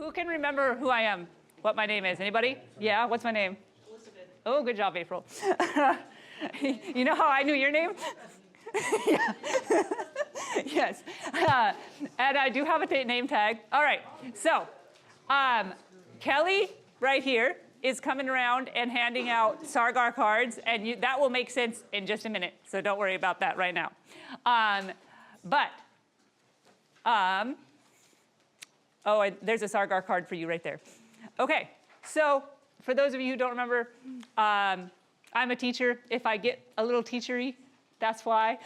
Who can remember who I am? What my name is? Anybody? Yeah, what's my name? Elizabeth. Oh, good job, April. You know how I knew your name? Yeah. Yes. And I do have a name tag. All right. So Kelly right here is coming around and handing out SARGAR cards, and that will make sense in just a minute. So don't worry about that right now. There's a SARGAR card for you right there. Okay. So for those of you who don't remember, I'm a teacher. If I get a little teachery, that's why.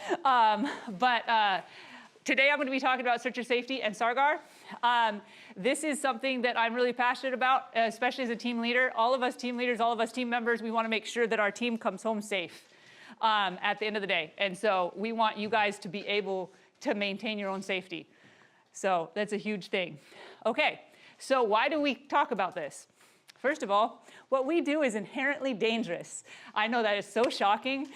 Today I'm going to be talking about searcher safety and SARGAR. This is something that I'm really passionate about, especially as a team leader. All of us team leaders, all of us team members, we want to make sure that our team comes home safe at the end of the day. And so we want you guys to be able to maintain your own safety. So that's a huge thing. Okay, so why do we talk about this? First of all, what we do is inherently dangerous. I know that is so shocking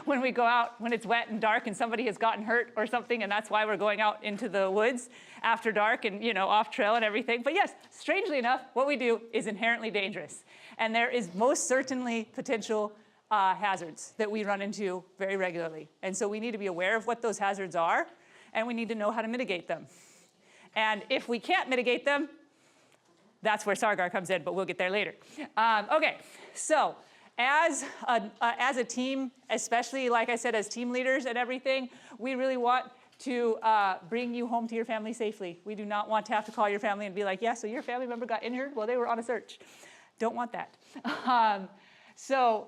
when we go out when it's wet and dark and somebody has gotten hurt or something, and that's why we're going out into the woods after dark and, you know, off trail and everything. But yes, strangely enough, what we do is inherently dangerous. And there is most certainly potential hazards that we run into very regularly. And so we need to be aware of what those hazards are, and we need to know how to mitigate them. And if we can't mitigate them, that's where SARGAR comes in, but we'll get there later. Okay, so as a team, especially, like I said, as team leaders and everything, we really want to bring you home to your family safely. We do not want to have to call your family and be like, yeah, so your family member got injured? Well, they were on a search. Don't want that. So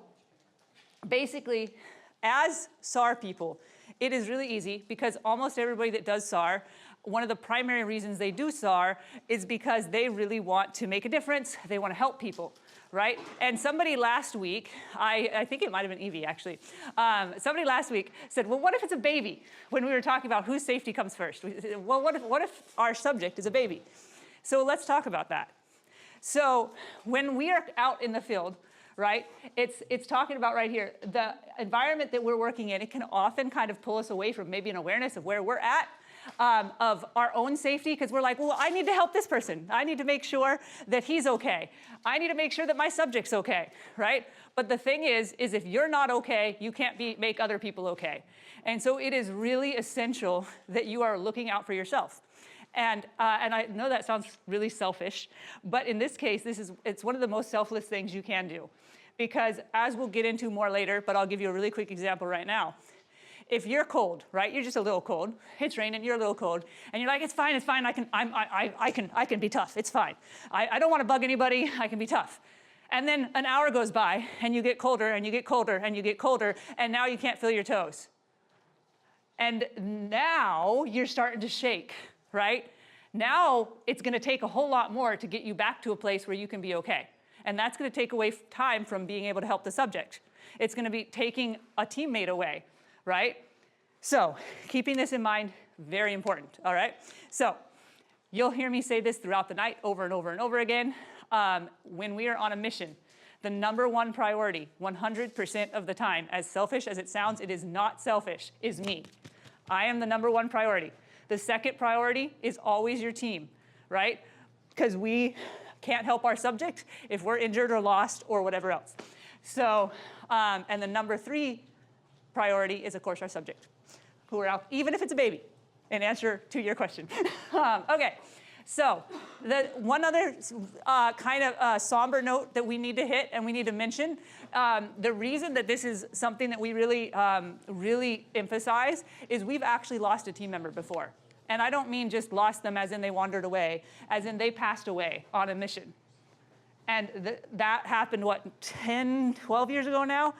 basically, as SAR people, it is really easy because almost everybody that does SAR, one of the primary reasons they do SAR is because they really want to make a difference. They want to help people, right? And somebody last week, I think it might have been Evie actually, somebody last week said, well, what if it's a baby? When we were talking about whose safety comes first. We said, well, what if our subject is a baby? So let's talk about that. So when we are out in the field, right, it's talking about right here, the environment that we're working in, it can often kind of pull us away from maybe an awareness of where we're at, of our own safety, because we're like, well, I need to help this person. I need to make sure that he's okay. I need to make sure that my subject's okay, right? But the thing is if you're not okay, you can't make other people okay. And so it is really essential that you are looking out for yourself. And I know that sounds really selfish, but in this case, it's one of the most selfless things you can do. Because as we'll get into more later, but I'll give you a really quick example right now. If you're cold, right, you're just a little cold, it's raining, you're a little cold, and you're like, it's fine, I can be tough, it's fine. I don't want to bug anybody, I can be tough. And then an hour goes by, and you get colder, and you get colder, and you get colder, and now you can't feel your toes. And now you're starting to shake, right? Now it's going to take a whole lot more to get you back to a place where you can be okay. And that's going to take away time from being able to help the subject. It's going to be taking a teammate away, right? So keeping this in mind, very important, all right? So you'll hear me say this throughout the night over and over and over again. When we are on a mission, the #1 priority, 100% of the time, as selfish as it sounds, it is not selfish, is me. I am the #1 priority. The second priority is always your team, right? Because we can't help our subject if we're injured or lost or whatever else. So, and the #3 priority is, of course, our subject, who are out, even if it's a baby, in answer to your question. Okay, so the one other kind of somber note that we need to hit and we need to mention, the reason that this is something that we really emphasize is we've actually lost a team member before. And I don't mean just lost them as in they wandered away, as in they passed away on a mission. And that happened, what, 10, 12 years ago now?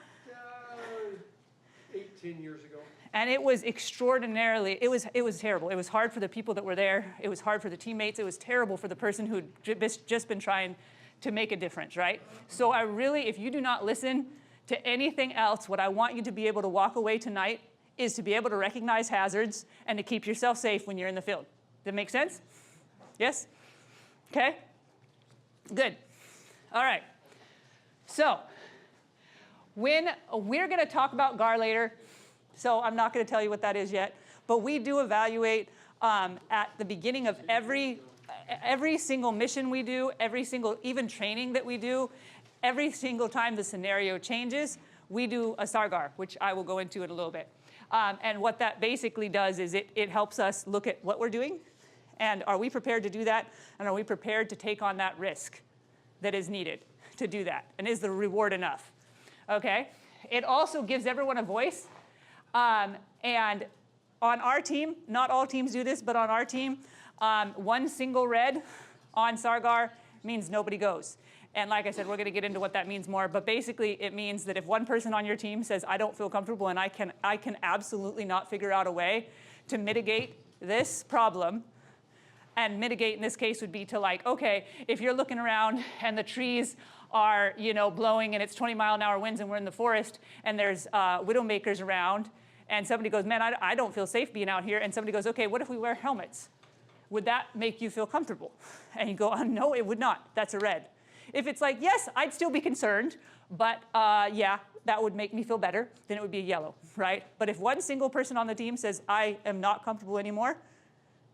18 years ago. And it was extraordinarily, it was terrible. It was hard for the people that were there. It was hard for the teammates. It was terrible for the person who'd just been trying to make a difference, right? So I really, if you do not listen to anything else, what I want you to be able to walk away tonight is to be able to recognize hazards and to keep yourself safe when you're in the field. Does that make sense? Yes? Okay? Good. All right. So when we're going to talk about GAR later, so I'm not going to tell you what that is yet, but we do evaluate at the beginning of every every single mission we do, every single even training that we do, every single time the scenario changes, we do a SARGAR, which I will go into in a little bit. And what that basically does is it helps us look at what we're doing, and are we prepared to do that, and are we prepared to take on that risk that is needed to do that, and is the reward enough? Okay? It also gives everyone a voice, and on our team, not all teams do this, but on our team, one single red on SARGAR means nobody goes. And like I said, we're going to get into what that means more, but basically it means that if one person on your team says, I don't feel comfortable and I can absolutely not figure out a way to mitigate this problem, and mitigate in this case would be to like, okay, if you're looking around and the trees are, you know, blowing and it's 20-mile-an-hour winds and we're in the forest and there's widowmakers around, and somebody goes, man, I don't feel safe being out here, and somebody goes, okay, what if we wear helmets? Would that make you feel comfortable? And you go, no, it would not. That's a red. If it's like, yes, I'd still be concerned, but yeah, that would make me feel better, then it would be a yellow, right? But if one single person on the team says, I am not comfortable anymore,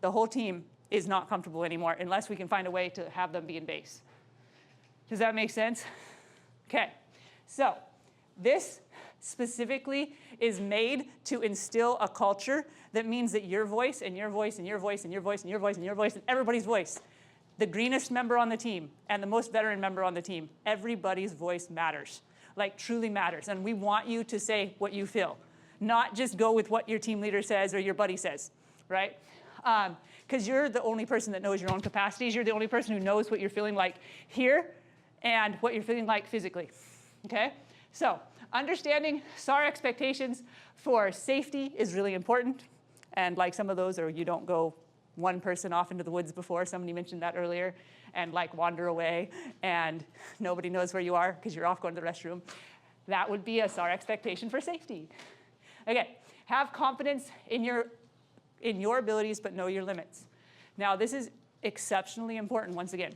the whole team is not comfortable anymore unless we can find a way to have them be in base. Does that make sense? Okay, so this specifically is made to instill a culture that means that your voice and your voice and your voice and your voice and your voice and your voice and everybody's voice, the greenest member on the team and the most veteran member on the team, everybody's voice matters, like truly matters. And we want you to say what you feel, not just go with what your team leader says or your buddy says, right? Because you're the only person that knows your own capacities. You're the only person who knows what you're feeling like here and what you're feeling like physically, okay? So understanding SAR expectations for safety is really important. And like some of those are you don't go one person off into the woods before, somebody mentioned that earlier, and like wander away and nobody knows where you are because you're off going to the restroom. That would be a SAR expectation for safety. Okay, have confidence in your abilities, but know your limits. Now, this is exceptionally important once again.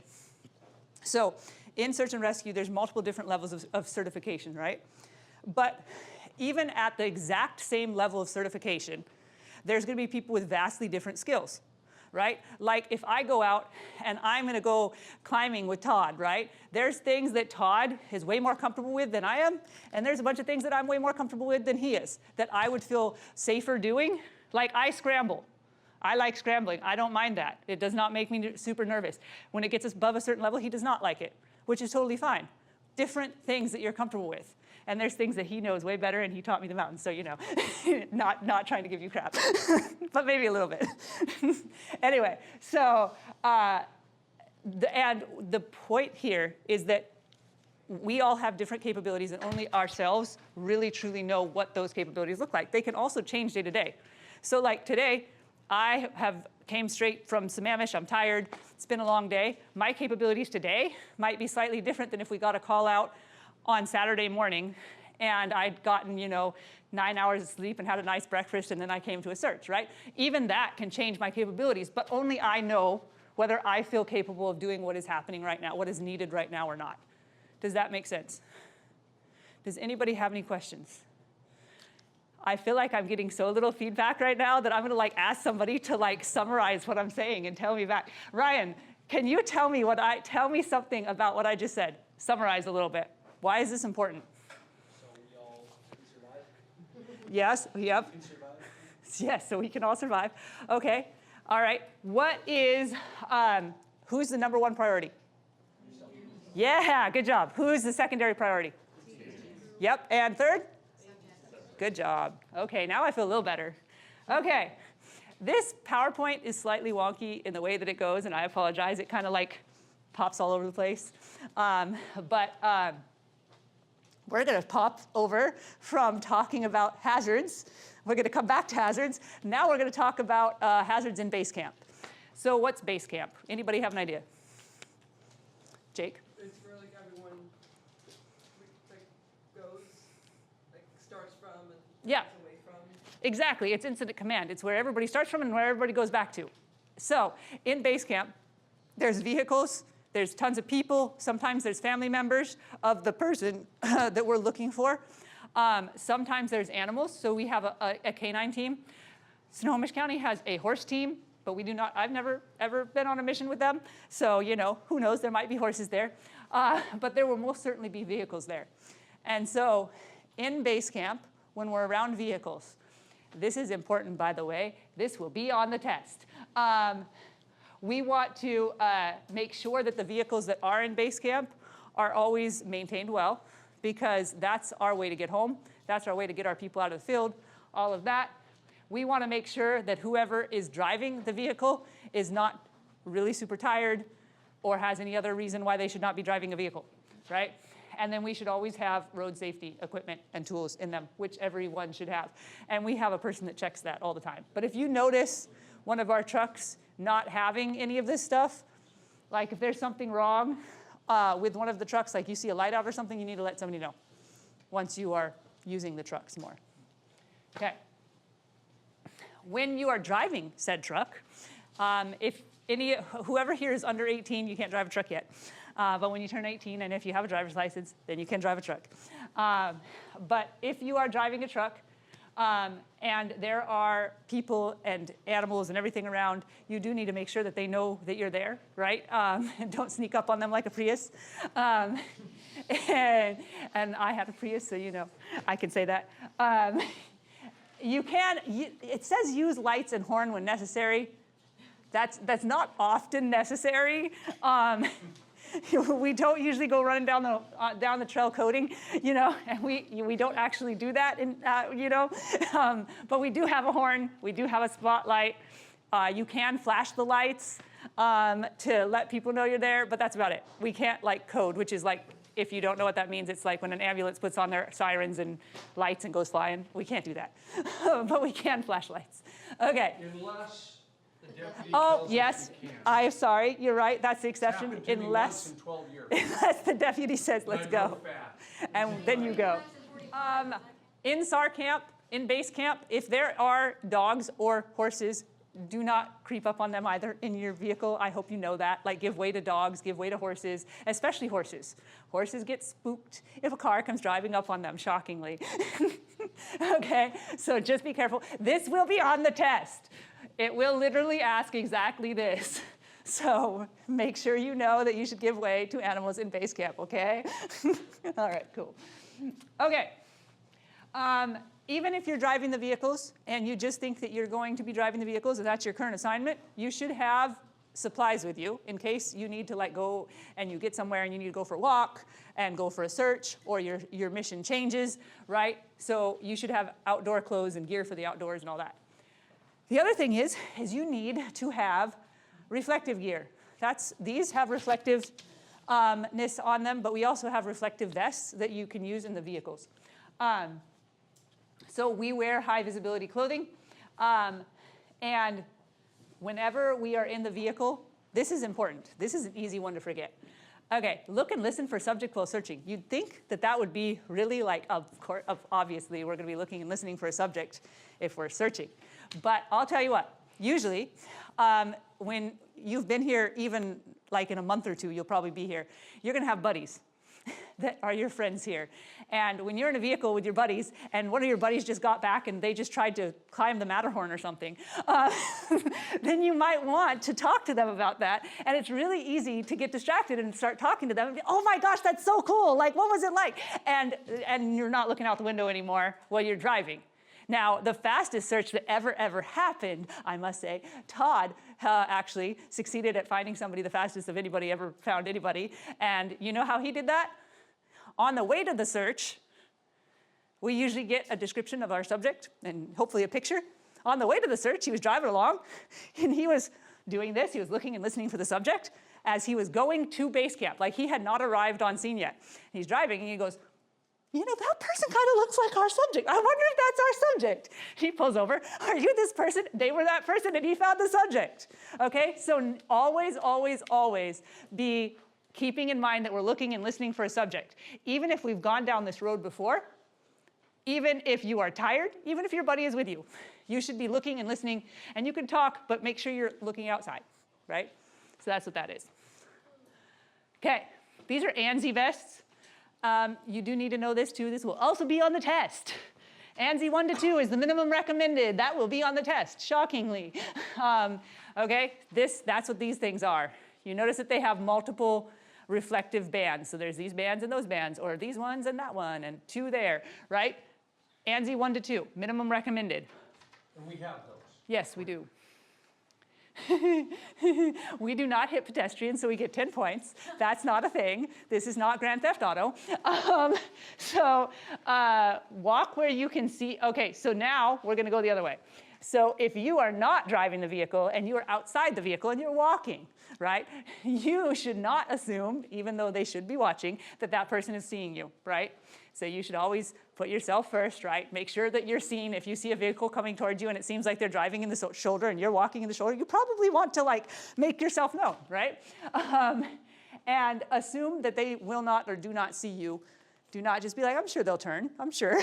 So in search and rescue, there's multiple different levels of certification, right? But even at the exact same level of certification, there's going to be people with vastly different skills, right? Like if I go out and I'm going to go climbing with Todd, right? There's things that Todd is way more comfortable with than I am, and there's a bunch of things that I'm way more comfortable with than he is, that I would feel safer doing. Like I scramble. I like scrambling. I don't mind that. It does not make me super nervous. When it gets above a certain level, he does not like it, which is totally fine. Different things that you're comfortable with. And there's things that he knows way better, and he taught me the mountains, so you know, not trying to give you crap, but maybe a little bit. Anyway, so, and the point here is that we all have different capabilities, and only ourselves really truly know what those capabilities look like. They can also change day to day. So like today, I came straight from Sammamish. I'm tired. It's been a long day. My capabilities today might be slightly different than if we got a call out on Saturday morning and I'd gotten, 9 hours of sleep and had a nice breakfast, and then I came to a search, right? Even that can change my capabilities, but only I know whether I feel capable of doing what is happening right now, what is needed right now or not. Does that make sense? Does anybody have any questions? I feel like I'm getting so little feedback right now that I'm going to ask somebody to summarize what I'm saying and tell me back. Ryan, can you tell me something about what I just said? Summarize a little bit. Why is this important? So we all can survive? Yes, yep. We can survive? Yes, so we can all survive. Okay, all right. What is, who's the number one priority? Yeah, good job. Who's the secondary priority? Yep, and third? Good job. Okay, now I feel a little better. Okay, this PowerPoint is slightly wonky in the way that it goes, and I apologize. It kind of pops all over the place. We're going to pop over from talking about hazards. We're going to come back to hazards. Now we're going to talk about hazards in base camp. So what's base camp? Anybody have an idea? Jake? It's where everyone goes, starts from and Yeah. away from. Exactly. It's incident command. It's where everybody starts from and where everybody goes back to. So in base camp, there's vehicles, there's tons of people, sometimes there's family members of the person that we're looking for. Sometimes there's animals, so we have a canine team. Snohomish County has a horse team, but we do not, I've never ever been on a mission with them. So, you know, who knows, there might be horses there. But there will most certainly be vehicles there. And so in base camp, when we're around vehicles, this is important, by the way, this will be on the test. We want to make sure that the vehicles that are in base camp are always maintained well, because that's our way to get home. That's our way to get our people out of the field, all of that. We want to make sure that whoever is driving the vehicle is not really super tired or has any other reason why they should not be driving a vehicle, right? And then we should always have road safety equipment and tools in them, which everyone should have. And we have a person that checks that all the time. But if you notice one of our trucks not having any of this stuff, like if there's something wrong with one of the trucks, like you see a light out or something, you need to let somebody know once you are using the trucks more. Okay. When you are driving said truck, whoever here is under 18, you can't drive a truck yet. But when you turn 18, and if you have a driver's license, then you can drive a truck. But if you are driving a truck, and there are people and animals and everything around, you do need to make sure that they know that you're there, right? And don't sneak up on them like a Prius. And I had a Prius, so you know, I can say that. It says use lights and horn when necessary. That's not often necessary. We don't usually go running down the trail coding, you know, and we don't actually do that, you know. But we do have a horn. We do have a spotlight. You can flash the lights to let people know you're there, but that's about it. We can't like code, which is like, if you don't know what that means, it's like when an ambulance puts on their sirens and lights and goes flying. We can't do that, but we can flash lights. Okay. Unless the deputy Oh, tells yes, us you can't. I'm sorry, you're right, that's the It's exception. happened to me once in 12 years. Unless the deputy says, And I let's drove go, fast. and then you go. In SAR camp, in base camp, if there are dogs or horses, do not creep up on them either in your vehicle. I hope you know that. Like, give way to dogs, give way to horses, especially horses. Horses get spooked if a car comes driving up on them, shockingly. Okay, so just be careful. This will be on the test. It will literally ask exactly this. So make sure you know that you should give way to animals in base camp, okay? All right, cool. Okay. Even if you're driving the vehicles and you just think that you're going to be driving the vehicles and that's your current assignment, you should have supplies with you in case you need to like go and you get somewhere and you need to go for a walk and go for a search, or your mission changes, right? So you should have outdoor clothes and gear for the outdoors and all that. The other thing is you need to have reflective gear. These have reflectiveness on them, but we also have reflective vests that you can use in the vehicles. So we wear high visibility clothing, and whenever we are in the vehicle, this is important. This is an easy one to forget. Okay, look and listen for subject while searching. You'd think that that would be really like, obviously we're gonna be looking and listening for a subject if we're searching. But I'll tell you what, usually when you've been here even like in a month or two, you'll probably be here, you're gonna have buddies that are your friends here. And when you're in a vehicle with your buddies and one of your buddies just got back and they just tried to climb the Matterhorn or something, then you might want to talk to them about that. And it's really easy to get distracted and start talking to them and be, oh my gosh, that's so cool. Like, what was it like? And you're not looking out the window anymore while you're driving. Now, the fastest search that ever happened, I must say, Todd actually succeeded at finding somebody the fastest of anybody ever found anybody. And you know how he did that? On the way to the search, we usually get a description of our subject and hopefully a picture. On the way to the search, he was driving along and he was doing this. He was looking and listening for the subject as he was going to base camp. Like, he had not arrived on scene yet. He's driving and he goes, you know, that person kind of looks like our subject. I wonder if that's our subject. He pulls over. Are you this person? They were that person, and he found the subject. Okay? So always be keeping in mind that we're looking and listening for a subject. Even if we've gone down this road before, even if you are tired, even if your buddy is with you, you should be looking and listening, and you can talk, but make sure you're looking outside, right? So that's what that is. Okay, these are ANSI vests. You do need to know this too. This will also be on the test. ANSI 1 to 2 is the minimum recommended. That will be on the test, shockingly. Okay, that's what these things are. You notice that they have multiple reflective bands. So there's these bands and those bands, or these ones and that one, and 2 there, right? ANSI 1 to 2, minimum recommended. And we have those. Yes, we do. We do not hit pedestrians, so we get 10 points. That's not a thing. This is not Grand Theft Auto. Walk where you can see. Okay, so now we're going to go the other way. So if you are not driving the vehicle and you are outside the vehicle and you're walking, right, you should not assume, even though they should be watching, that that person is seeing you, right? So you should always put yourself first, right? Make sure that you're seen. If you see a vehicle coming towards you and it seems like they're driving in the shoulder and you're walking in the shoulder, you probably want to like make yourself known, right? And assume that they will not or do not see you. Do not just be like, I'm sure they'll turn. I'm sure.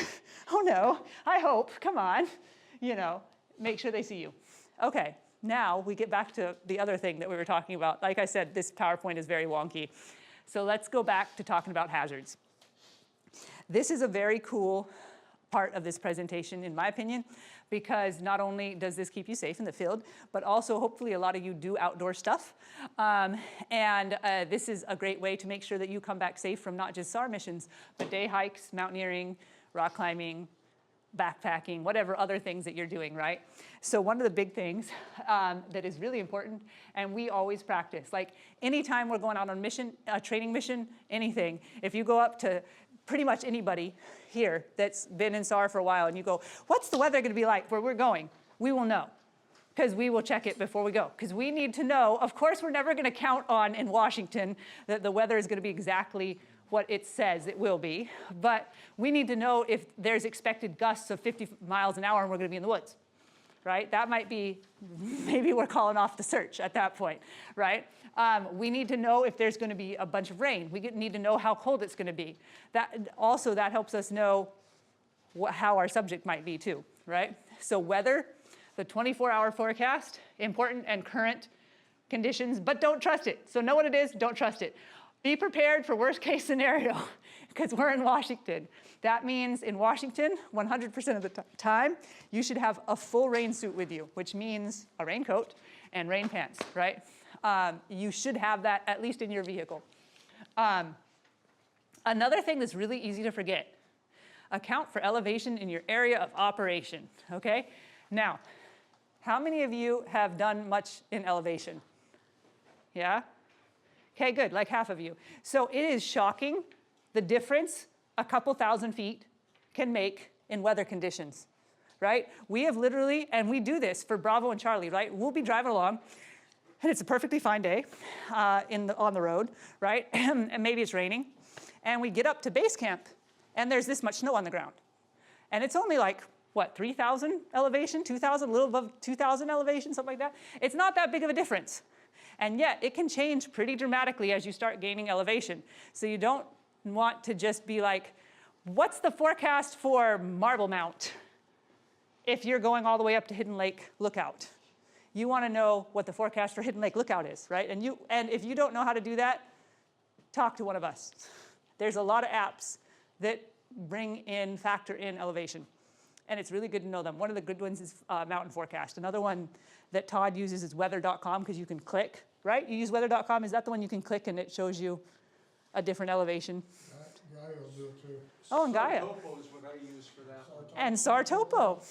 Oh no, I hope. Come on. You know, make sure they see you. Okay, now we get back to the other thing that we were talking about. Like I said, this PowerPoint is very wonky. So let's go back to talking about hazards. This is a very cool part of this presentation, in my opinion, because not only does this keep you safe in the field, but also hopefully a lot of you do outdoor stuff. This is a great way to make sure that you come back safe from not just SAR missions, but day hikes, mountaineering, rock climbing, backpacking, whatever other things that you're doing, right? So one of the big things that is really important, and we always practice, like anytime we're going out on mission, a training mission, anything, if you go up to pretty much anybody here that's been in SAR for a while and you go, what's the weather gonna be like where we're going? We will know, because we will check it before we go. Because we need to know, of course we're never gonna count on in Washington that the weather is gonna be exactly what it says it will be, but we need to know if there's expected gusts of 50 miles an hour and we're gonna be in the woods, right? That might be, maybe we're calling off the search at that point, right? We need to know if there's gonna be a bunch of rain. We need to know how cold it's gonna be. That helps us know how our subject might be too, right? So weather, the 24-hour forecast, important and current conditions, but don't trust it. So know what it is, don't trust it. Be prepared for worst case scenario, because we're in Washington. That means in Washington, 100% of the time, you should have a full rain suit with you, which means a raincoat and rain pants, right? You should have that at least in your vehicle. Another thing that's really easy to forget, account for elevation in your area of operation, okay? Now, how many of you have done much in elevation? Yeah? Okay, good, like half of you. So it is shocking the difference a couple thousand feet can make in weather conditions, right? We have literally, and we do this for Bravo and Charlie, right? We'll be driving along, and it's a perfectly fine day on the road, right? And maybe it's raining, and we get up to base camp, and there's this much snow on the ground. And it's only like, what, 3,000 elevation, 2,000, a little above 2,000 elevation, something like that? It's not that big of a difference. And yet, it can change pretty dramatically as you start gaining elevation. So you don't want to just be like, what's the forecast for Marble Mount if you're going all the way up to Hidden Lake Lookout? You want to know what the forecast for Hidden Lake Lookout is, right? And if you don't know how to do that, talk to one of us. There's a lot of apps that factor in elevation. And it's really good to know them. One of the good ones is Mountain Forecast. Another one that Todd uses is weather.com, because you can click, right? You use weather.com. Is that the one you can click and it shows you a different elevation? Gaia will do it too. Oh, and Gaia. Topo is what I use for that. And SAR Topo.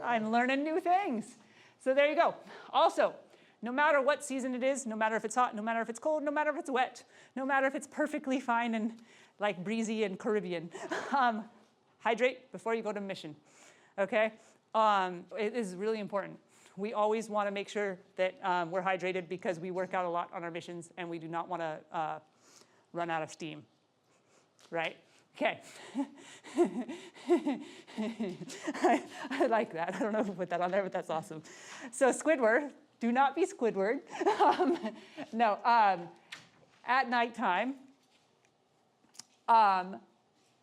I'm learning new things. So there you go. Also, no matter what season it is, no matter if it's hot, no matter if it's cold, no matter if it's wet, no matter if it's perfectly fine and like breezy and Caribbean, hydrate before you go to mission. Okay? It is really important. We always want to make sure that we're hydrated because we work out a lot on our missions and we do not want to run out of steam. Right? Okay. I like that. I don't know who put that on there, but that's awesome. So Squidward, do not be Squidward. At nighttime,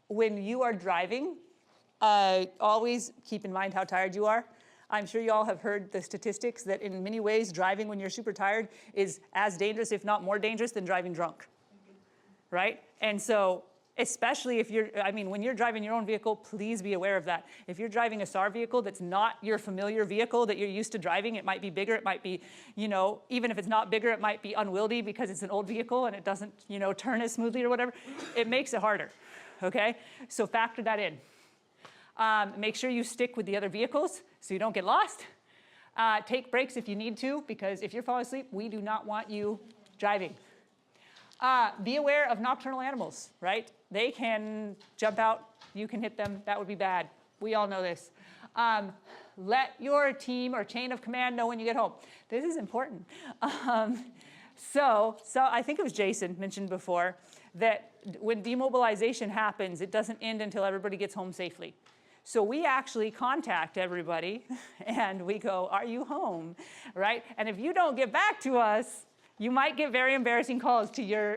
when you are driving, always keep in mind how tired you are. I'm sure you all have heard the statistics that in many ways, driving when you're super tired is as dangerous, if not more dangerous, than driving drunk, right? And so Especially if you're, I mean, when you're driving your own vehicle, please be aware of that. If you're driving a SAR vehicle that's not your familiar vehicle that you're used to driving, it might be bigger, it might be, you know, even if it's not bigger, it might be unwieldy because it's an old vehicle and it doesn't, you know, turn as smoothly or whatever. It makes it harder, okay? So factor that in. Make sure you stick with the other vehicles so you don't get lost. Take breaks if you need to, because if you're falling asleep, we do not want you driving. Be aware of nocturnal animals, right? They can jump out, you can hit them, that would be bad. We all know this. Let your team or chain of command know when you get home. This is important. So I think it was Jason mentioned before that when demobilization happens, it doesn't end until everybody gets home safely. So we actually contact everybody and we go, are you home, right? And if you don't get back to us, you might get very embarrassing calls to your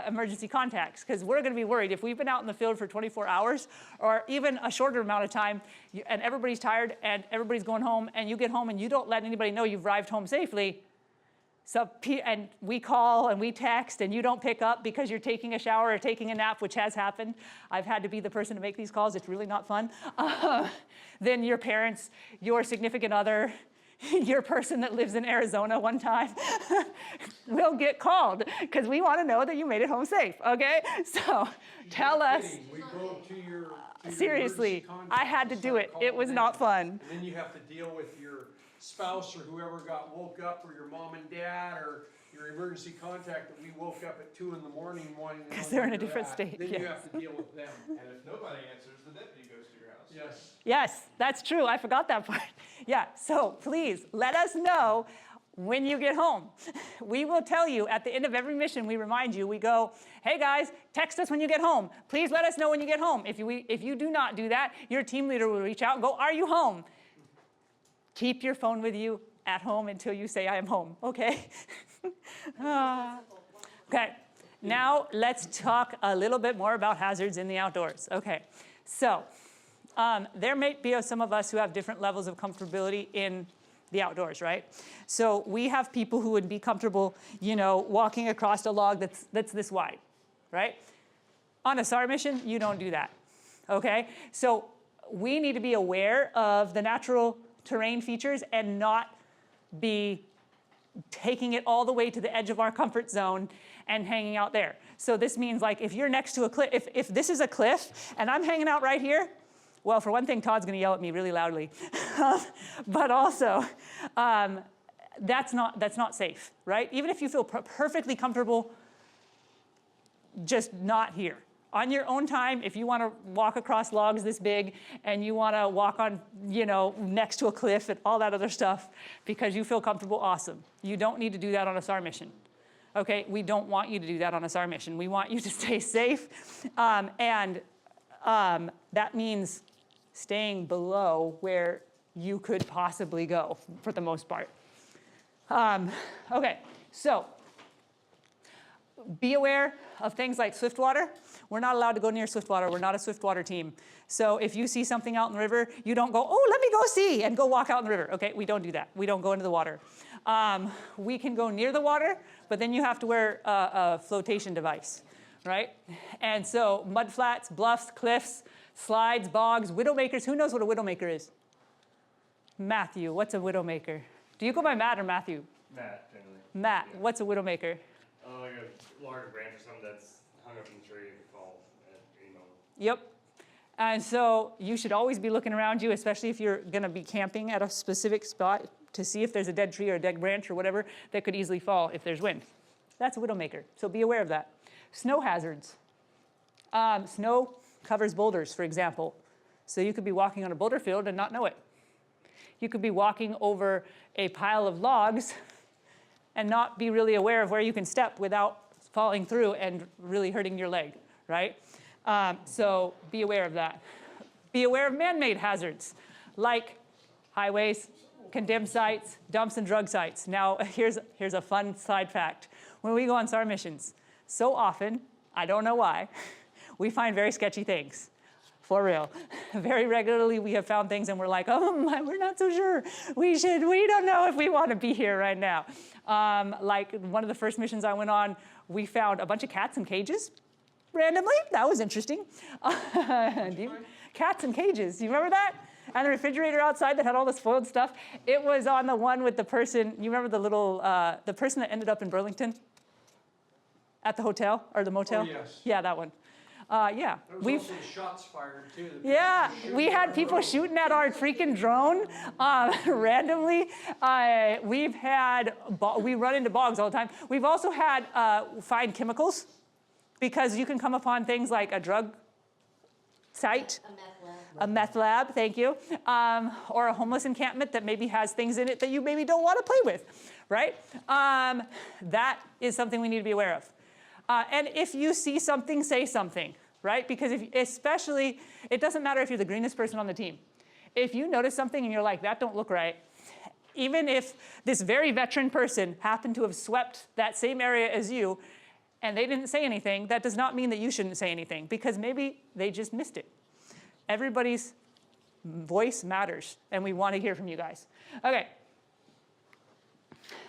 emergency contacts, because we're going to be worried. If we've been out in the field for 24 hours or even a shorter amount of time and everybody's tired and everybody's going home and you get home and you don't let anybody know you've arrived home safely, and we call and we text and you don't pick up because you're taking a shower or taking a nap, which has happened. I've had to be the person to make these calls. It's really not fun. Then your parents, your significant other, your person that lives in Arizona one time will get called because we want to know that you made it home safe, okay? So tell us. We go to your Seriously, emergency I had to do it. contact, It was call not them, fun. And then you have to deal with your spouse or whoever got woke up, or your mom and dad, or your emergency contact that we woke up at 2 in the morning wanting to know Because they're in where a different you're at. state, Then yes. you have to deal with them. And if nobody answers, the deputy goes to your house. Yes. Yes, that's true. I forgot that part. Yeah, so please let us know when you get home. We will tell you at the end of every mission, we remind you, we go, hey guys, text us when you get home. Please let us know when you get home. If you do not do that, your team leader will reach out and go, are you home? Keep your phone with you at home until you say I am home, okay? Okay, now let's talk a little bit more about hazards in the outdoors. Okay, so there may be some of us who have different levels of comfortability in the outdoors, right? So we have people who would be comfortable, you know, walking across a log that's this wide, right? On a SAR mission, you don't do that, okay? So we need to be aware of the natural terrain features and not be taking it all the way to the edge of our comfort zone and hanging out there. So this means, like, if you're next to a cliff, if this is a cliff and I'm hanging out right here, well, for one thing, Todd's going to yell at me really loudly. But also, that's not safe, right? Even if you feel perfectly comfortable, just not here. On your own time, if you want to walk across logs this big and you want to walk on, you know, next to a cliff and all that other stuff because you feel comfortable, awesome. You don't need to do that on a SAR mission. Okay, we don't want you to do that on a SAR mission. We want you to stay safe, and that means staying below where you could possibly go for the most part. Okay, so be aware of things like swift water. We're not allowed to go near swift water. We're not a swift water team. So if you see something out in the river, you don't go, oh, let me go see, and go walk out in the river. Okay, we don't do that. We don't go into the water. We can go near the water, but then you have to wear a flotation device, right? And so mud flats, bluffs, cliffs, slides, bogs, widowmakers. Who knows what a widowmaker is? Matthew, what's a widowmaker? Do you go by Matt or Matthew? Matt, generally. Matt, Yeah. what's a widowmaker? Oh, like a large branch or something that's hung up in the tree and could fall at any moment. Yep. And so you should always be looking around you, especially if you're going to be camping at a specific spot, to see if there's a dead tree or a dead branch or whatever that could easily fall if there's wind. That's a widowmaker, so be aware of that. Snow hazards. Snow covers boulders, for example. So you could be walking on a boulder field and not know it. You could be walking over a pile of logs and not be really aware of where you can step without falling through and really hurting your leg, right? So be aware of that. Be aware of man-made hazards, like highways, condemned sites, dumps and drug sites. Now, here's a fun side fact. When we go on SAR missions, so often, I don't know why, we find very sketchy things. For real. Very regularly, we have found things and we're like, oh, we're not so sure. We don't know if we want to be here right now. Like one of the first missions I went on, we found a bunch of cats in cages. randomly. That was interesting. Cats in cages. You remember that? And the refrigerator outside that had all the spoiled stuff. It was on the one with the person. You remember the little the person that ended up in Burlington at the hotel or the motel? Oh, yes. Yeah, that one. Yeah, There was also shots fired too. The yeah, people shooting we had at people the shooting at our freaking drone randomly. We've had, we run into bogs all the time. We've also had find chemicals because you can come upon things like a drug site. A meth lab, thank you. Or a homeless encampment that maybe has things in it that you maybe don't want to play with, right? That is something we need to be aware of. And if you see something, say something, right? Because especially, it doesn't matter if you're the greenest person on the team. If you notice something and you're like, that don't look right, even if this very veteran person happened to have swept that same area as you and they didn't say anything, that does not mean that you shouldn't say anything because maybe they just missed it. Everybody's voice matters and we want to hear from you guys. Okay.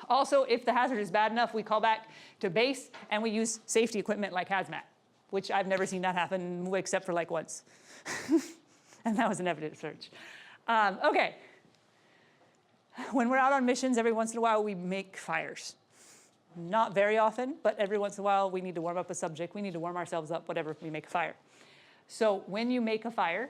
Also, if the hazard is bad enough, we call back to base and we use safety equipment like hazmat, which I've never seen that happen except for like once. And that was an evidence search. Okay. When we're out on missions, every once in a while we make fires. Not very often, but every once in a while we need to warm up a subject. We need to warm ourselves up, whatever, we make a fire. So when you make a fire,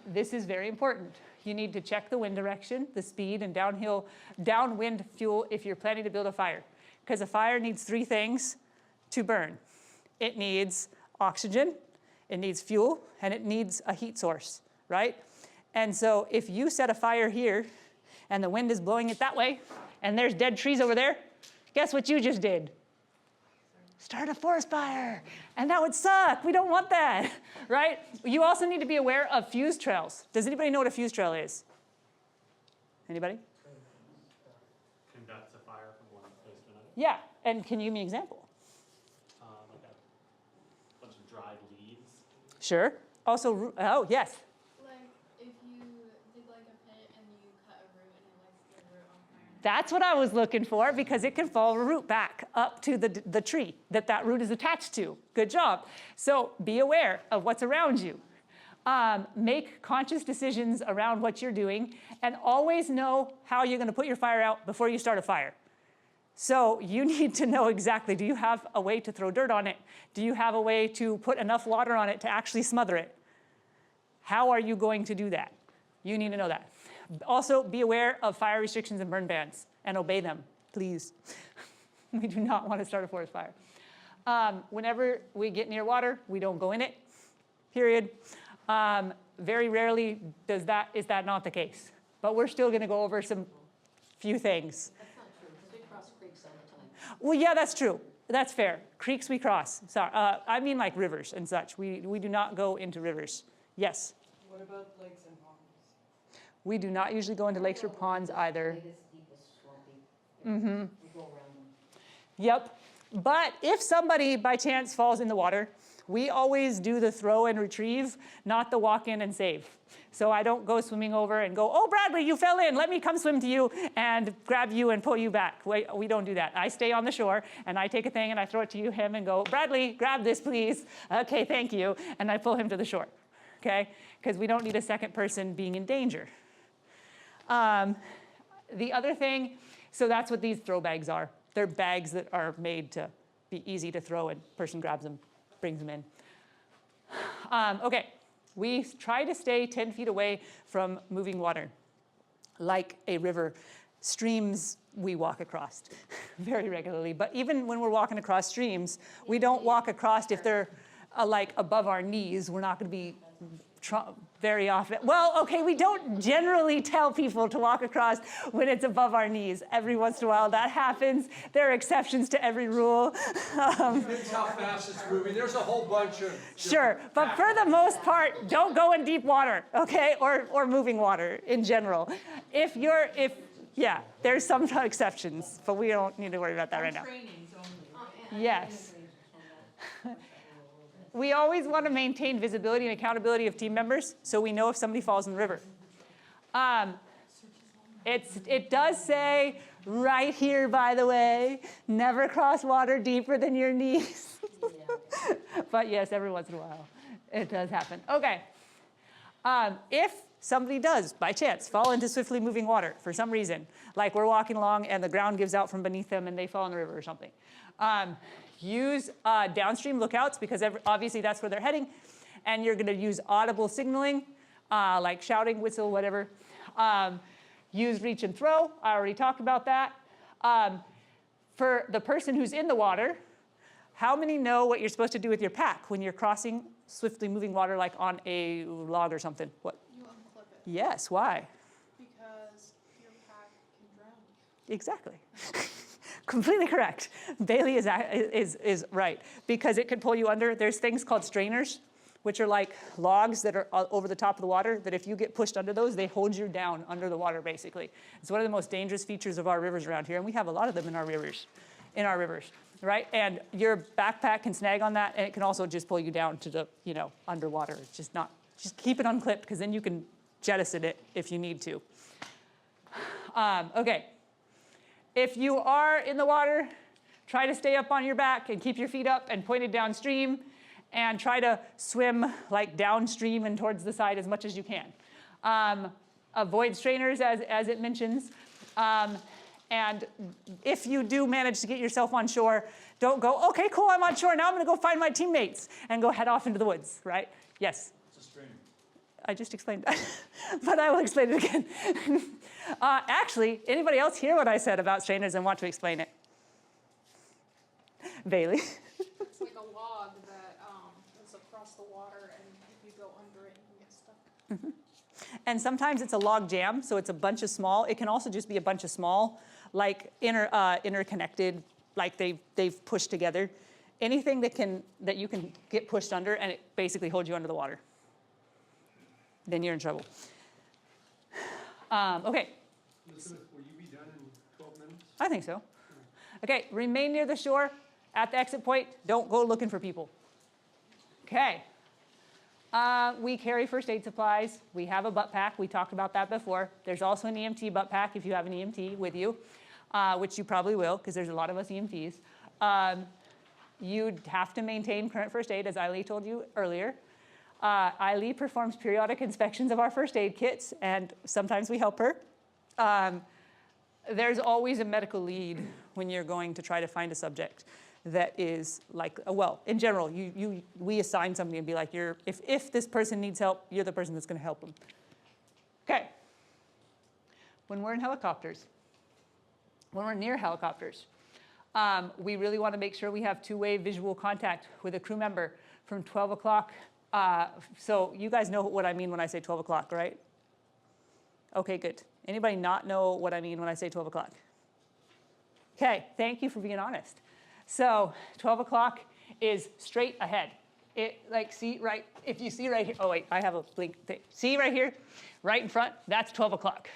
this is very important. You need to check the wind direction, the speed, and downwind fuel if you're planning to build a fire. Because a fire needs 3 things to burn. It needs oxygen, it needs fuel, and it needs a heat source, right? And so if you set a fire here, and the wind is blowing it that way, and there's dead trees over there, guess what you just did? Start a forest fire. And that would suck. We don't want that, right? You also need to be aware of fuse trails. Does anybody know what a fuse trail is? Anybody? Conducts a fire from one place to another. Yeah, and can you give me an example? Like a bunch of dried leaves. Sure. Also, oh, yes. Like, if you dig like a pit and you cut a root and it lights the root on fire. That's what I was looking for because it can follow a root back up to the tree that root is attached to. Good job. So be aware of what's around you. Make conscious decisions around what you're doing and always know how you're going to put your fire out before you start a fire. So you need to know exactly, do you have a way to throw dirt on it? Do you have a way to put enough water on it to actually smother it? How are you going to do that? You need to know that. Also, be aware of fire restrictions and burn bans and obey them, please. We do not want to start a forest fire. Whenever we get near water, we don't go in it, period. Very rarely is that not the case. But we're still going to go over some few things. That's not true, because we cross creeks all the time. Well, yeah, that's true. That's fair. Creeks we cross. Sorry, I mean like rivers and such. We do not go into rivers. Yes? What about lakes and ponds? We do not usually go into lakes or ponds either. Biggest, deepest, swampy. We go around them. Yep. But if somebody by chance falls in the water, we always do the throw and retrieve, not the walk in and save. So I don't go swimming over and go, oh, Bradley, you fell in. Let me come swim to you and grab you and pull you back. We don't do that. I stay on the shore and I take a thing and I throw it to him and go, Bradley, grab this, please. Okay, thank you. And I pull him to the shore, okay? Because we don't need a second person being in danger. The other thing, so that's what these throw bags are. They're bags that are made to be easy to throw and person grabs them, brings them in. Okay, we try to stay 10 feet away from moving water, like a river. Streams we walk across very regularly, but even when we're walking across streams, we don't walk across if they're like above our knees. We're not going to be very often. Well, okay, we don't generally tell people to walk across when it's above our knees. Every once in a while that happens. There are exceptions to every rule. Depends how fast it's moving. There's a whole bunch of. Sure, but for the most part, don't go in deep water, okay, or moving water in general. Yeah, there's some exceptions, but we don't need to worry about that right now. Trainings only. Yes. We always want to maintain visibility and accountability of team members so we know if somebody falls in the river. It does say right here, by the way, never cross water deeper than your knees. But yes, every once in a while, it does happen. Okay. If somebody does, by chance, fall into swiftly moving water for some reason, like we're walking along and the ground gives out from beneath them and they fall in the river or something, use downstream lookouts because obviously that's where they're heading. And you're going to use audible signaling, like shouting, whistle, whatever. Use reach and throw. I already talked about that. For the person who's in the water, how many know what you're supposed to do with your pack when you're crossing swiftly moving water, like on a log or something? What? You unclip it Yes, why? because your pack can drown. Exactly. Completely correct. Bailey is right, because it could pull you under. There's things called strainers, which are like logs that are over the top of the water, that if you get pushed under those, they hold you down under the water, basically. It's one of the most dangerous features of our rivers around here, and we have a lot of them in our rivers, right? And your backpack can snag on that, and it can also just pull you down to the, underwater. It's just keep it unclipped, because then you can jettison it if you need to. Okay. If you are in the water, try to stay up on your back and keep your feet up and pointed downstream, and try to swim like downstream and towards the side as much as you can. Avoid strainers, as it mentions. And if you do manage to get yourself on shore, don't go, okay, cool, I'm on shore, now I'm going to go find my teammates, and go head off into the woods, right? Yes? It's a strainer. I just explained that, but I will explain it again. Actually, anybody else hear what I said about strainers and want to explain it? Bailey? It's like a log that is across the water, and if you go under it, you can get stuck. Mm-hmm. And sometimes it's a log jam, so it's a bunch of small. It can also just be a bunch of small, like interconnected, like they've pushed together. Anything that you can get pushed under, and it basically holds you under the water. Then you're in trouble. Okay. Elizabeth, will you be done in 12 minutes? I think so. Okay, remain near the shore. At the exit point, don't go looking for people. Okay. We carry first aid supplies. We have a butt pack. We talked about that before. There's also an EMT butt pack if you have an EMT with you, which you probably will, because there's a lot of us EMTs. You'd have to maintain current first aid, as Eileen told you earlier. Eileen performs periodic inspections of our first aid kits, and sometimes we help her. There's always a medical lead when you're going to try to find a subject that is like, well, in general, we assign somebody and be like, if this person needs help, you're the person that's going to help them. Okay. When we're in helicopters, when we're near helicopters, we really want to make sure we have two-way visual contact with a crew member from 12 o'clock. So you guys know what I mean when I say 12 o'clock, right? Okay, good. Anybody not know what I mean when I say 12 o'clock? Okay, thank you for being honest. So 12 o'clock is straight ahead. If you see right here, oh wait, I have a blink thing. See right here, right in front, that's 12 o'clock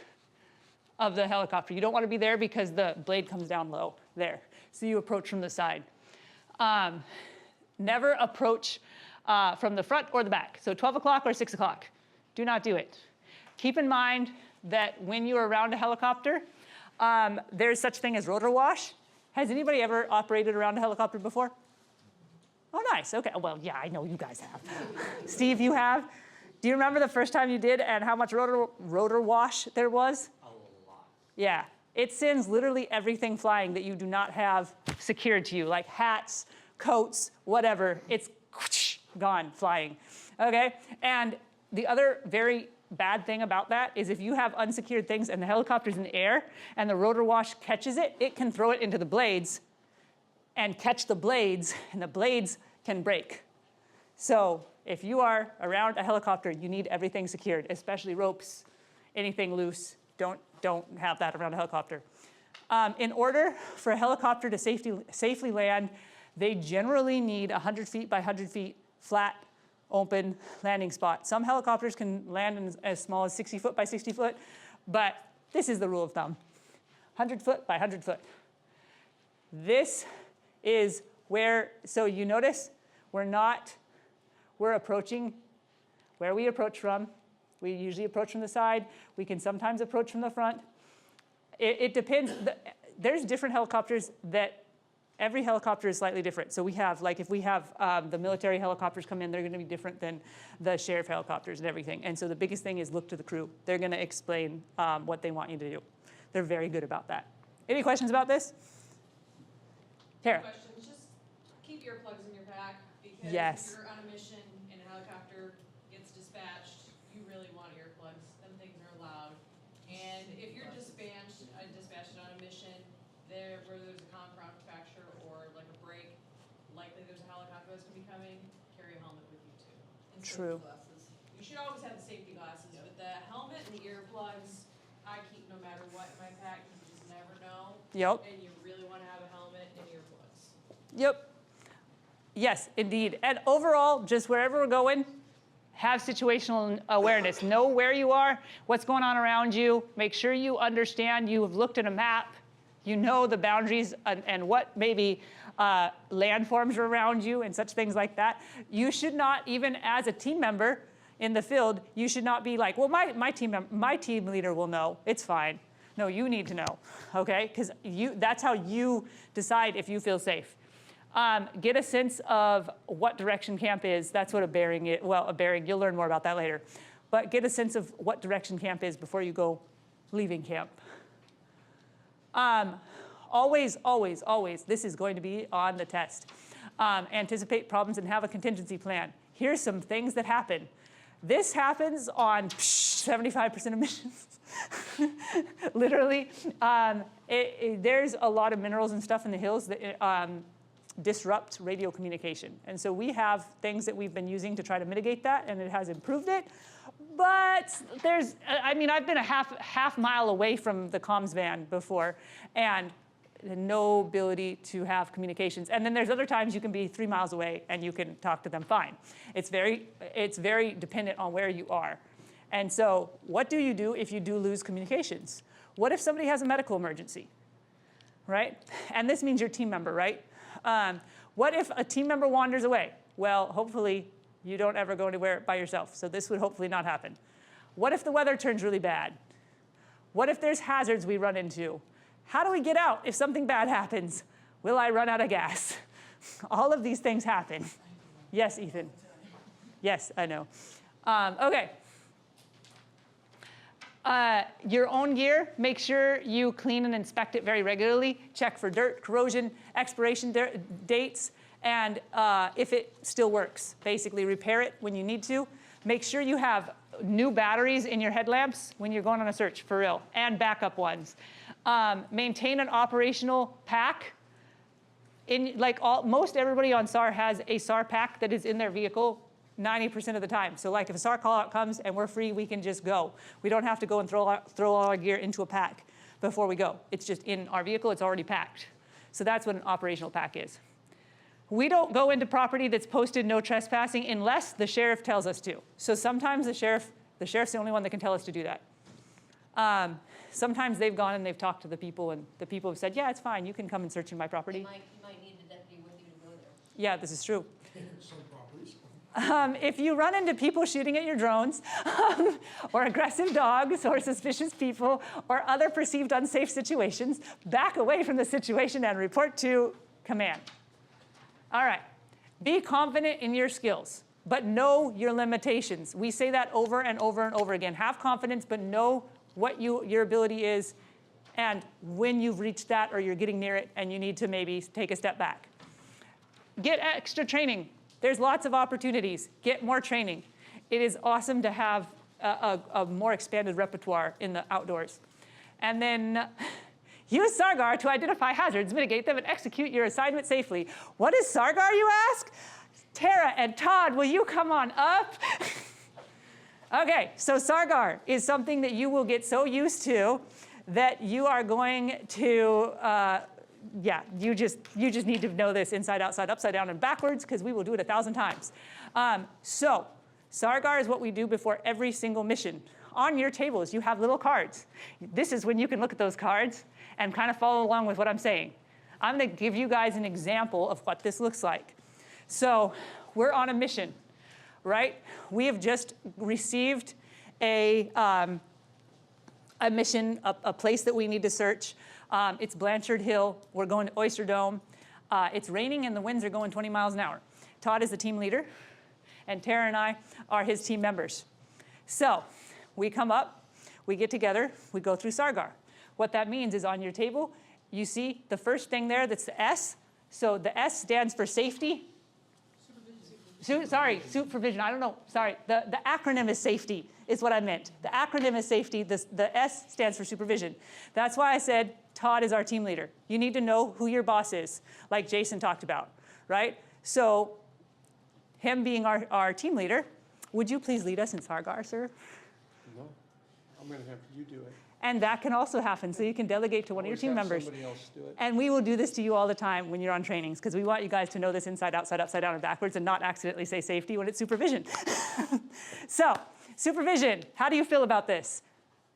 of the helicopter. You don't want to be there because the blade comes down low there. So you approach from the side. Never approach from the front or the back. So 12 o'clock or 6 o'clock, do not do it. Keep in mind that when you're around a helicopter, there's such thing as rotor wash. Has anybody ever operated around a helicopter before? Oh, nice. Okay. Well, yeah, I know you guys have. Steve, you have? Do you remember the first time you did and how much rotor wash there was? A lot. Yeah. It sends literally everything flying that you do not have secured to you, like hats, coats, whatever. It's gone flying. Okay? And the other very bad thing about that is if you have unsecured things and the helicopter's in the air and the rotor wash catches it, it can throw it into the blades and catch the blades, and the blades can break. So if you are around a helicopter, you need everything secured, especially ropes, anything loose. Don't have that around a helicopter. In order for a helicopter to safely land, they generally need 100 feet by 100 feet flat, open landing spot. Some helicopters can land in as small as 60 foot by 60 foot, but this is the rule of thumb. 100 foot by 100 foot. This is where, so you notice we're approaching where we approach from. We usually approach from the side. We can sometimes approach from the front. It depends. There's different helicopters that every helicopter is slightly different. So we have, like if we have the military helicopters come in, they're gonna be different than the sheriff helicopters and everything. And so the biggest thing is look to the crew. They're gonna explain what they want you to do. They're very good about that. Any questions about this? Tara? Questions, just keep earplugs in your pack, because Yes. if you're on a mission and a helicopter gets dispatched, you really want earplugs. Them things are loud. And if you're dispatched on a mission where there's a comm fracture or like a break, likely there's a helicopter that's gonna be coming, carry a helmet with you too. And True. safety glasses. You should always have the safety glasses, but the helmet and the earplugs, I keep no matter what in my pack, because you just never know. Yep. And you really wanna have a helmet and earplugs. Yep. Yes, indeed. And overall, just wherever we're going, have situational awareness. Know where you are, what's going on around you. Make sure you understand, you have looked at a map, you know the boundaries and what maybe landforms are around you and such things like that. You should not, even as a team member in the field, you should not be like, well, my team leader will know, it's fine. No, you need to know, okay? Because that's how you decide if you feel safe. Get a sense of what direction camp is. That's what a bearing is. Well, a bearing, you'll learn more about that later. But get a sense of what direction camp is before you go leaving camp. Always, always, always, this is going to be on the test. Anticipate problems and have a contingency plan. Here's some things that happen. This happens on 75% of missions. Literally. There's a lot of minerals and stuff in the hills that disrupt radio communication. And so we have things that we've been using to try to mitigate that, and it has improved it. But I've been a half mile away from the comms van before, and no ability to have communications. And then there's other times you can be 3 miles away and you can talk to them fine. It's very dependent on where you are. And so what do you do if you do lose communications? What if somebody has a medical emergency, right? And this means your team member, right? What if a team member wanders away? Well, hopefully you don't ever go anywhere by yourself, so this would hopefully not happen. What if the weather turns really bad? What if there's hazards we run into? How do we get out if something bad happens? Will I run out of gas? All of these things happen. Yes, Ethan. Yes, I know. Okay. Your own gear, make sure you clean and inspect it very regularly. Check for dirt, corrosion, expiration dates, and if it still works. Basically, repair it when you need to. Make sure you have new batteries in your headlamps when you're going on a search, for real, and backup ones. Maintain an operational pack. Most everybody on SAR has a SAR pack that is in their vehicle 90% of the time. So like if a SAR call out comes and we're free, we can just go. We don't have to go and throw all our gear into a pack before we go. It's just in our vehicle, it's already packed. So that's what an operational pack is. We don't go into property that's posted no trespassing unless the sheriff tells us to. So sometimes the sheriff's the only one that can tell us to do that. Sometimes they've gone and they've talked to the people, and the people have said, yeah, it's fine, you can come and search in my property. You might need a deputy with you to go there. Yeah, this is true. Some properties. If you run into people shooting at your drones, or aggressive dogs, or suspicious people, or other perceived unsafe situations, back away from the situation and report to command. All right, be confident in your skills, but know your limitations. We say that over and over and over again. Have confidence, but know what your ability is, and when you've reached that or you're getting near it and you need to maybe take a step back. Get extra training. There's lots of opportunities. Get more training. It is awesome to have a more expanded repertoire in the outdoors. And then use SARGAR to identify hazards, mitigate them, and execute your assignment safely. What is SARGAR, you ask? Tara and Todd, will you come on up? Okay, so SARGAR is something that you will get so used to that you are going to, you just need to know this inside, outside, upside down, and backwards, because we will do it 1,000 times. So SARGAR is what we do before every single mission. On your tables, you have little cards. This is when you can look at those cards and kind of follow along with what I'm saying. I'm going to give you guys an example of what this looks like. So we're on a mission, right? We have just received a mission, a place that we need to search. It's Blanchard Hill. We're going to Oyster Dome. It's raining and the winds are going 20 miles an hour. Todd is the team leader, and Tara and I are his team members. So we come up, we get together, we go through SARGAR. What that means is on your table, you see the first thing there that's the S. So the S stands for safety. Supervision, I don't know, sorry. The acronym is safety, is what I meant. The acronym is safety, the S stands for supervision. That's why I said Todd is our team leader. You need to know who your boss is, like Jason talked about, right? So him being our team leader, would you please lead us in SARGAR, sir? No, I'm gonna have you do it. And that can also happen, so you can delegate to one of your Always team have members. somebody else do it. And we will do this to you all the time when you're on trainings, because we want you guys to know this inside, outside, upside down, and backwards, and not accidentally say safety when it's supervision. So, supervision, how do you feel about this?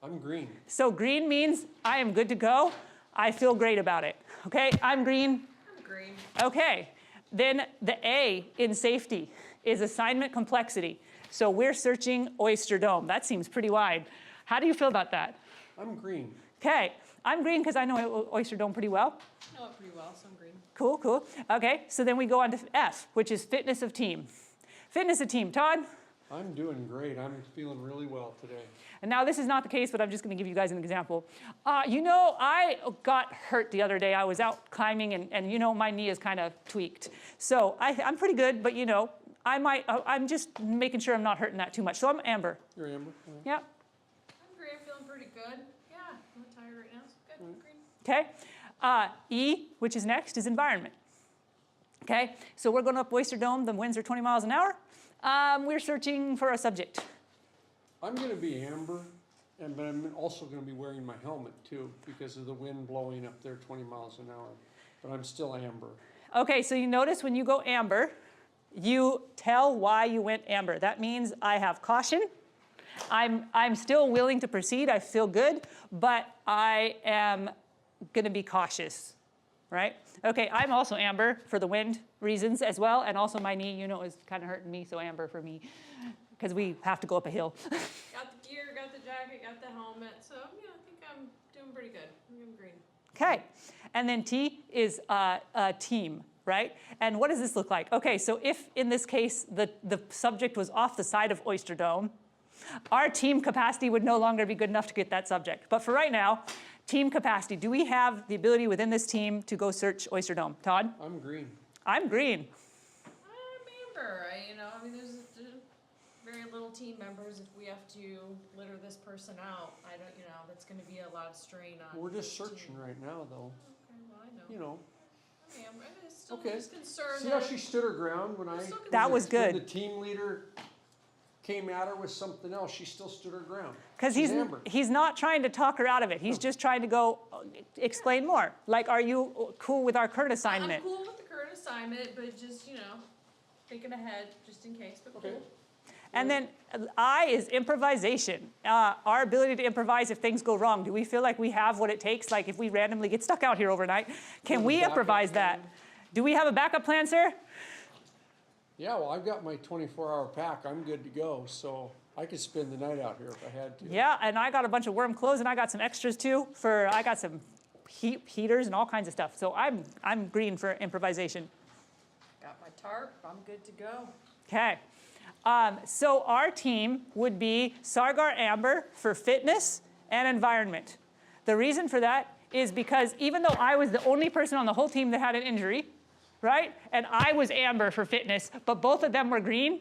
I'm green. So green means I am good to go. I feel great about it. Okay, I'm green. I'm green. Okay, then the A in safety is assignment complexity. So we're searching Oyster Dome. That seems pretty wide. How do you feel about that? I'm green. Okay, I'm green because I know Oyster Dome pretty well. I know it pretty well, so I'm green. Cool, cool. Okay, so then we go on to F, which is fitness of team. Fitness of team, Todd? I'm doing great. I'm feeling really well today. And now this is not the case, but I'm just gonna give you guys an example. You know, I got hurt the other day. I was out climbing and you know, my knee is kind of tweaked. So I'm pretty good, but you know, I'm just making sure I'm not hurting that too much. So I'm amber. You're Amber? Yeah. I'm green, feeling pretty good. Yeah, I'm tired right now, so good, I'm green. Okay. E, which is next, is environment. Okay, so we're going up Oyster Dome. The winds are 20 miles an hour. We're searching for a subject. I'm gonna be Amber, but I'm also gonna be wearing my helmet too, because of the wind blowing up there 20 miles an hour. But I'm still Amber. Okay, so you notice when you go amber, you tell why you went amber. That means I have caution. I'm still willing to proceed. I feel good, but I am going to be cautious, right? Okay, I'm also amber for the wind reasons as well, and also my knee, you know, is kind of hurting me, so amber for me, because we have to go up a hill. Got the gear, got the jacket, got the helmet, so yeah, I think I'm doing pretty good. I'm green. Okay, and then T is a team, right? And what does this look like? Okay, so if in this case the subject was off the side of Oyster Dome, our team capacity would no longer be good enough to get that subject. But for right now, team capacity, do we have the ability within this team to go search Oyster Dome? Todd? I'm green. I'm green. I'm amber. There's very little team members. If we have to litter this person out, that's going to be a lot of strain on. We're just the searching team. right now, though. Okay, well, I know. You know. I'm amber. I'm still Okay. just concerned. See how she stood her ground when That was good. When the team leader came at her with something else, she still stood her ground. Because She's Amber. he's not trying to talk her out of it. He's just trying to go explain more. Like, are you cool with our current assignment? I'm cool with the current assignment, but just, thinking ahead just in case, but Okay. cool. And then I is improvisation. Our ability to improvise if things go wrong. Do we feel like we have what it takes? Like if we randomly get stuck out here overnight, can we Backup improvise that? Do we have a backup plan, sir? Yeah, well, I've got my 24-hour pack. I'm good to go, so I could spend the night out here if I had to. Yeah, and I got a bunch of worm clothes and I got some extras too. I got some heaters and all kinds of stuff. So I'm green for improvisation. Got my tarp. I'm good to go. Okay. So our team would be SARGAR Amber for fitness and environment. The reason for that is because even though I was the only person on the whole team that had an injury, right? And I was amber for fitness, but both of them were green.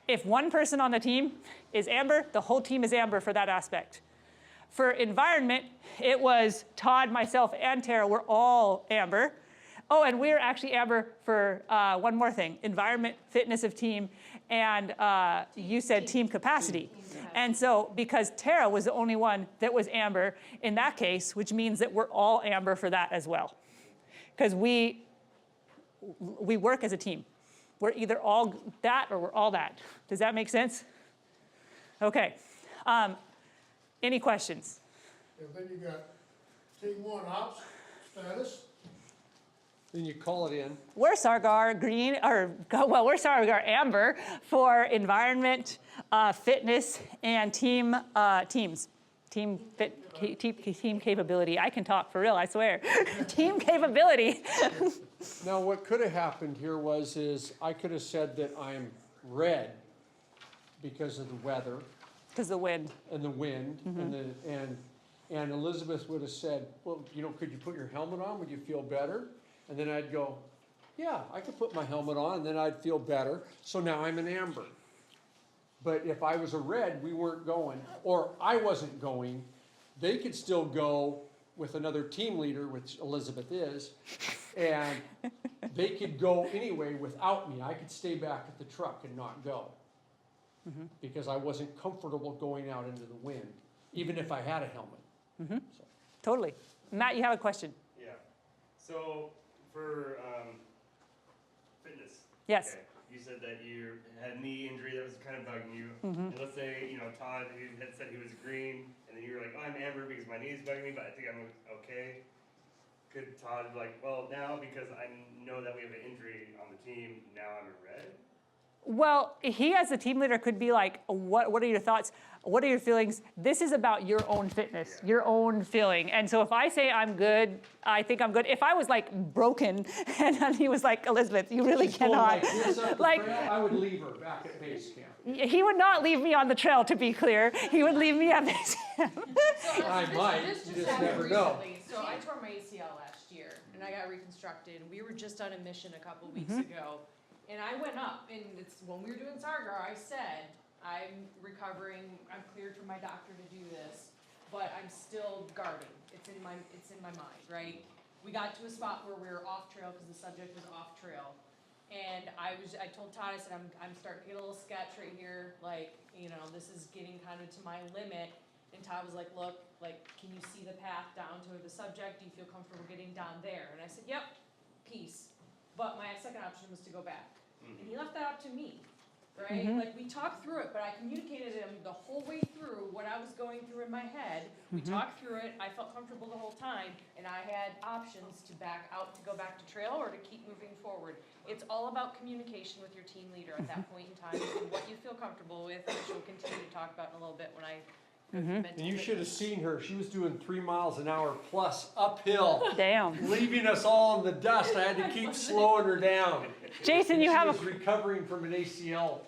If one person on the team is amber, the whole team is amber for that aspect. For environment, it was Todd, myself, and Tara were all amber. Oh, and we're actually amber for one more thing, environment, fitness of team, and you said team capacity. And so because Tara was the only one that was amber in that case, which means that we're all amber for that as well. Because we work as a team. We're either all that or we're all that. Does that make sense? Okay. Any questions? And then you got team 1 ops status. Then you call it in. We're SARGAR green, we're SARGAR amber for environment, fitness, and teams. team capability. I can talk for real, I swear. Team capability. Now, what could have happened here is I could have said that I'm red because of the weather Because the wind. and the wind, and Elizabeth would have said, well, could you put your helmet on? Would you feel better? And then I'd go, yeah, I could put my helmet on, and then I'd feel better. So now I'm an amber. But if I was a red, we weren't going, or I wasn't going, they could still go with another team leader, which Elizabeth is, and they could go anyway without me. I could stay back at the truck and not go. Because I wasn't comfortable going out into the wind, even if I had a helmet. So. Totally. Matt, you have a question? Yeah. So for fitness. Yes. Okay. You said that you had a knee injury that was kind of bugging you. And let's say, Todd had said he was green, and then you were like, oh, I'm amber because my knee is bugging me, but I think I'm okay. Could Todd be like, well, now because I know that we have an injury on the team, now I'm a red? Well, he as a team leader could be like, what are your thoughts? What are your feelings? This is about your own fitness, your own feeling. And so if I say I'm good, I think I'm good. If I was like broken and then he was like, Elizabeth, you really She's going cannot. like this up the Like- trail, I would leave her back at base camp. He would not leave me on the trail, to be clear. He would leave me at base camp. So I might, this you just happened never know. recently. So I tore my ACL last year, and I got reconstructed. We were just on a mission a couple weeks ago, and I went up, and it's when we were doing SARGAR, I said, I'm recovering, I'm cleared from my doctor to do this, but I'm still guarding. It's in my mind, right? We got to a spot where we were off trail because the subject was off trail. And I told Todd, I said, I'm starting to get a little sketch right here, like, this is getting kind of to my limit. And Todd was like, look, can you see the path down to the subject? Do you feel comfortable getting down there? And I said, yep, peace. But my second option was to go back. And he left that up to me, right? Like, we talked through it, but I communicated to him the whole way through what I was going through in my head. We talked through it, I felt comfortable the whole time, and I had options to back out, to go back to trail, or to keep moving forward. It's all about communication with your team leader at that point in time, and what you feel comfortable with, which we'll continue to talk about in a little bit when I And you should have seen her. She was doing 3 miles an hour plus uphill, Damn. leaving us all in the dust. I had to keep slowing her down. Jason, you She have was recovering from an ACL.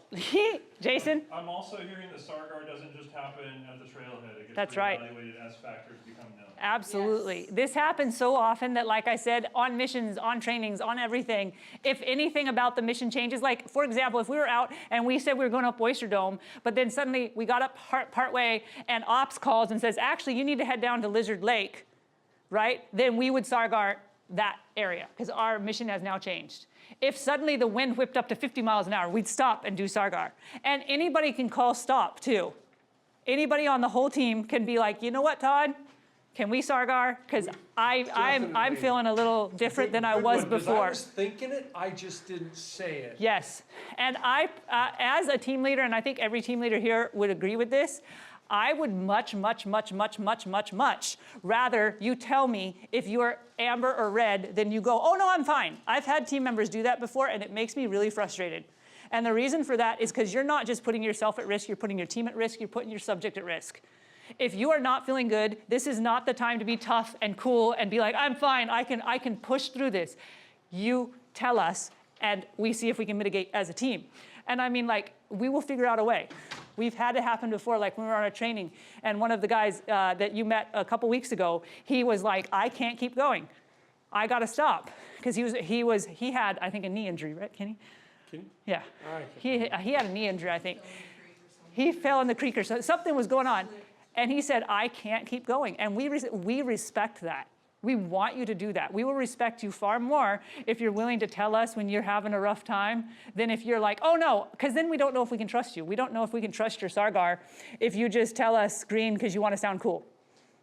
Jason? I'm also hearing that SARGAR doesn't just happen at the trailhead. It gets That's right. reevaluated as factors become known. Absolutely. Yes. This happens so often that, like I said, on missions, on trainings, on everything, if anything about the mission changes, like, for example, if we were out and we said we were going up Oyster Dome, but then suddenly we got up partway and ops calls and says, actually, you need to head down to Lizard Lake, right? Then we would SARGAR that area because our mission has now changed. If suddenly the wind whipped up to 50 miles an hour, we'd stop and do SARGAR. And anybody can call stop, too. Anybody on the whole team can be like, you know what, Todd? Can we SARGAR? Because I'm Definitely. feeling a little different than I was Good one, 'cause before. I was thinking it, I just didn't say it. Yes. And I, as a team leader, and I think every team leader here would agree with this, I would much rather you tell me if you are amber or red than you go, oh, no, I'm fine. I've had team members do that before, and it makes me really frustrated. And the reason for that is because you're not just putting yourself at risk, you're putting your team at risk, you're putting your subject at risk. If you are not feeling good, this is not the time to be tough and cool and be like, I'm fine, I can push through this. You tell us, and we see if we can mitigate as a team. And I mean, like, we will figure out a way. We've had it happen before, like when we were on a training, and one of the guys that you met a couple weeks ago, he was like, I can't keep going. I gotta stop. Because he had, I think, a knee injury, right, Kenny? Kenny? Yeah. All right. He had a knee injury, I think. He fell in the creek or something was going on. And he said, I can't keep going. And we respect that. We want you to do that. We will respect you far more if you're willing to tell us when you're having a rough time than if you're like, oh no, because then we don't know if we can trust you. We don't know if we can trust your SARGAR if you just tell us green because you want to sound cool,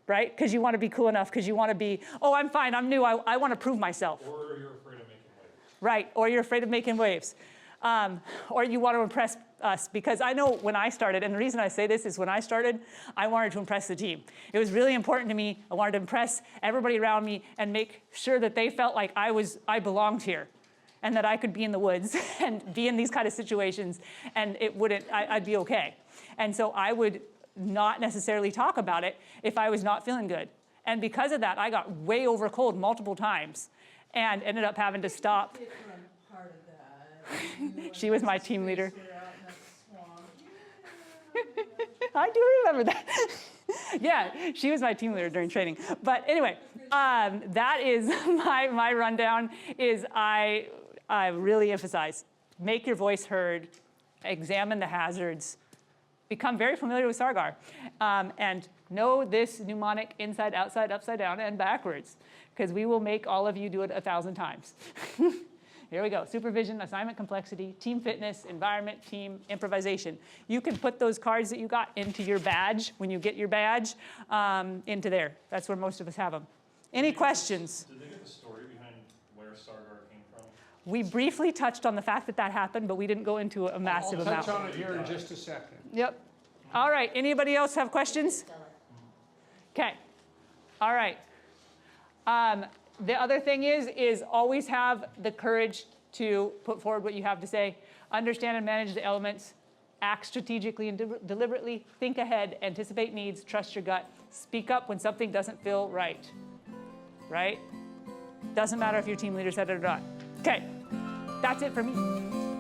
right? Because you want to be cool enough, because you want to be, oh, I'm fine, I'm new, I want to prove myself. Or you're afraid of making waves. Right, or you're afraid of making waves. Or you want to impress us, because I know when I started, and the reason I say this is when I started, I wanted to impress the team. It was really important to me. I wanted to impress everybody around me and make sure that they felt like I belonged here and that I could be in the woods and be in these kind of situations and I'd be okay. And so I would not necessarily talk about it if I was not feeling good. And because of that, I got way over cold multiple times and ended up having to stop. Part of that. She was my team leader. I do remember that. Yeah, she was my team leader during training. But anyway, that is my rundown. Is I really emphasize, make your voice heard, examine the hazards, become very familiar with SARGAR, and know this mnemonic inside, outside, upside down, and backwards, because we will make all of you do it 1,000 times. Here we go. Supervision, assignment complexity, team fitness, environment, team, improvisation. You can put those cards that you got into your badge when you get your badge into there. That's where most of us have them. Any questions? Did they get the story behind where SARGAR came from? We briefly touched on the fact that that happened, but we didn't go into a massive I'll amount. touch on it here in just a second. Yep. All right. Anybody else have questions? Okay. All right. The other thing is always have the courage to put forward what you have to say. Understand and manage the elements. Act strategically and deliberately. Think ahead. Anticipate needs. Trust your gut. Speak up when something doesn't feel right. Right? Doesn't matter if your team leader said it or not. Okay. That's it for me.